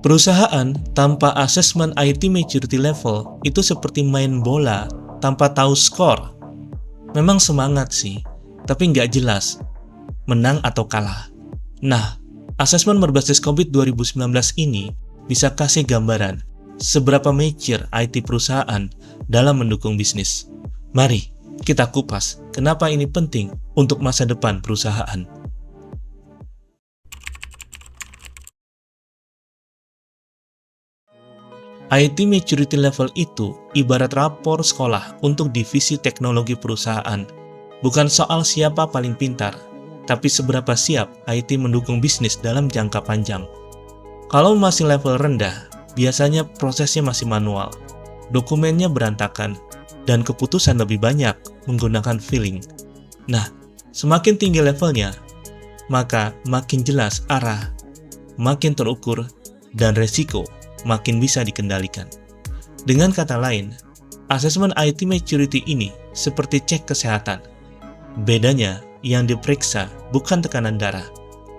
Perusahaan tanpa asesmen IT maturity level itu seperti main bola tanpa tahu skor. Memang semangat sih, tapi nggak jelas menang atau kalah. Nah, asesmen berbasis COVID 2019 ini bisa kasih gambaran seberapa mature IT perusahaan dalam mendukung bisnis. Mari kita kupas kenapa ini penting untuk masa depan perusahaan. IT maturity level itu ibarat rapor sekolah untuk divisi teknologi perusahaan. Bukan soal siapa paling pintar, tapi seberapa siap IT mendukung bisnis dalam jangka panjang. Kalau masih level rendah, biasanya prosesnya masih manual, dokumennya berantakan, dan keputusan lebih banyak menggunakan feeling. Nah, semakin tinggi levelnya, maka makin jelas arah, makin terukur, dan resiko makin bisa dikendalikan. Dengan kata lain, asesmen IT maturity ini seperti cek kesehatan. Bedanya, yang diperiksa bukan tekanan darah,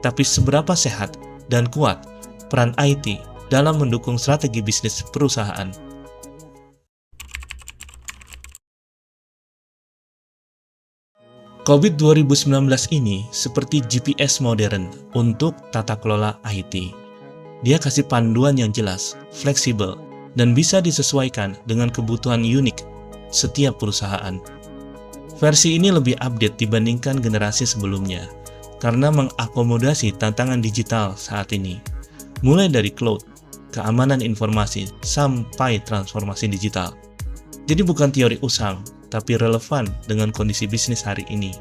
tapi seberapa sehat dan kuat peran IT dalam mendukung strategi bisnis perusahaan. COVID 2019 ini seperti GPS modern untuk tata kelola IT. Dia kasih panduan yang jelas, fleksibel, dan bisa disesuaikan dengan kebutuhan unik setiap perusahaan. Versi ini lebih update dibandingkan generasi sebelumnya, karena mengakomodasi tantangan digital saat ini, mulai dari cloud, keamanan informasi, sampai transformasi digital. Jadi bukan teori usang, tapi relevan dengan kondisi bisnis hari ini.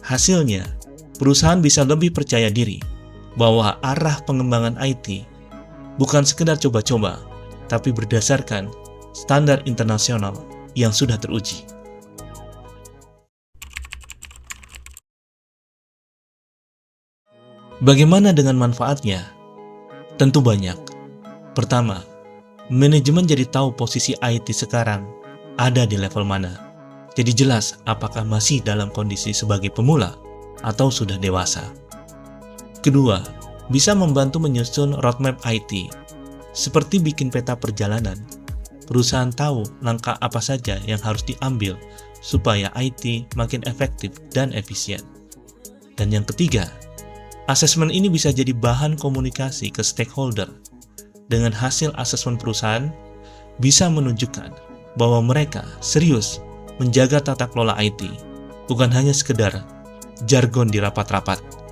Hasilnya, perusahaan bisa lebih percaya diri bahwa arah pengembangan IT bukan sekedar coba-coba, tapi berdasarkan standar internasional yang sudah teruji. Bagaimana dengan manfaatnya? Tentu banyak. Pertama, manajemen jadi tahu posisi IT sekarang ada di level mana. Jadi jelas apakah masih dalam kondisi sebagai pemula atau sudah dewasa. Kedua, bisa membantu menyusun roadmap IT. Seperti bikin peta perjalanan, perusahaan tahu langkah apa saja yang harus diambil supaya IT makin efektif dan efisien. Dan yang ketiga, asesmen ini bisa jadi bahan komunikasi ke stakeholder. Dengan hasil asesmen perusahaan, bisa menunjukkan bahwa mereka serius menjaga tata kelola IT, bukan hanya sekedar jargon di rapat-rapat.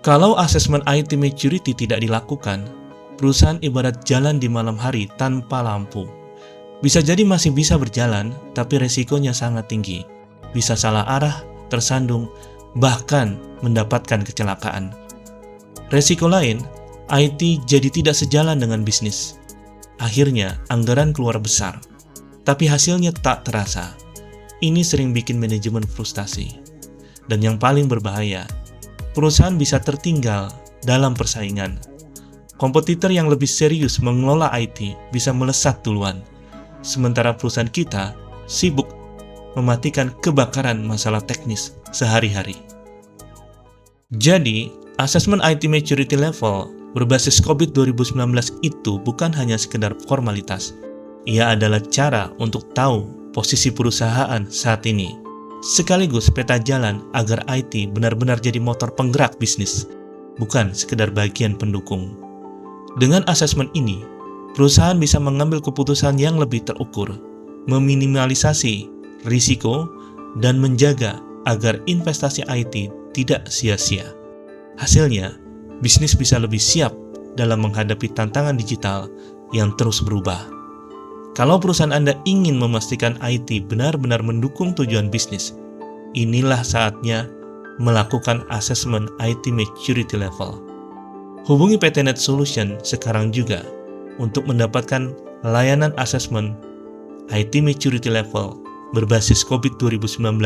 Kalau asesmen IT maturity tidak dilakukan, perusahaan ibarat jalan di malam hari tanpa lampu. Bisa jadi masih bisa berjalan, tapi resikonya sangat tinggi. Bisa salah arah, tersandung, bahkan mendapatkan kecelakaan. Resiko lain, IT jadi tidak sejalan dengan bisnis. Akhirnya, anggaran keluar besar, tapi hasilnya tak terasa. Ini sering bikin manajemen frustasi. Dan yang paling berbahaya, perusahaan bisa tertinggal dalam persaingan. Kompetitor yang lebih serius mengelola IT bisa melesat duluan, sementara perusahaan kita sibuk mematikan kebakaran masalah teknis sehari-hari. Jadi, asesmen IT maturity level berbasis COVID 2019 itu bukan hanya sekedar formalitas. Ia adalah cara untuk tahu posisi perusahaan saat ini, sekaligus peta jalan agar IT benar-benar jadi motor penggerak bisnis, bukan sekedar bagian pendukung. Dengan asesmen ini, perusahaan bisa mengambil keputusan yang lebih terukur, meminimalisasi risiko, dan menjaga agar investasi IT tidak sia-sia. Hasilnya, bisnis bisa lebih siap dalam menghadapi tantangan digital yang terus berubah. Kalau perusahaan Anda ingin memastikan IT benar-benar mendukung tujuan bisnis, inilah saatnya melakukan asesmen IT maturity level. Hubungi PT Net Solution sekarang juga untuk mendapatkan layanan asesmen IT maturity level berbasis COVID 2019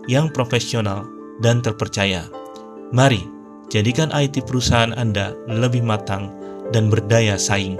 yang profesional dan terpercaya. Mari, jadikan IT perusahaan Anda lebih matang dan berdaya saing.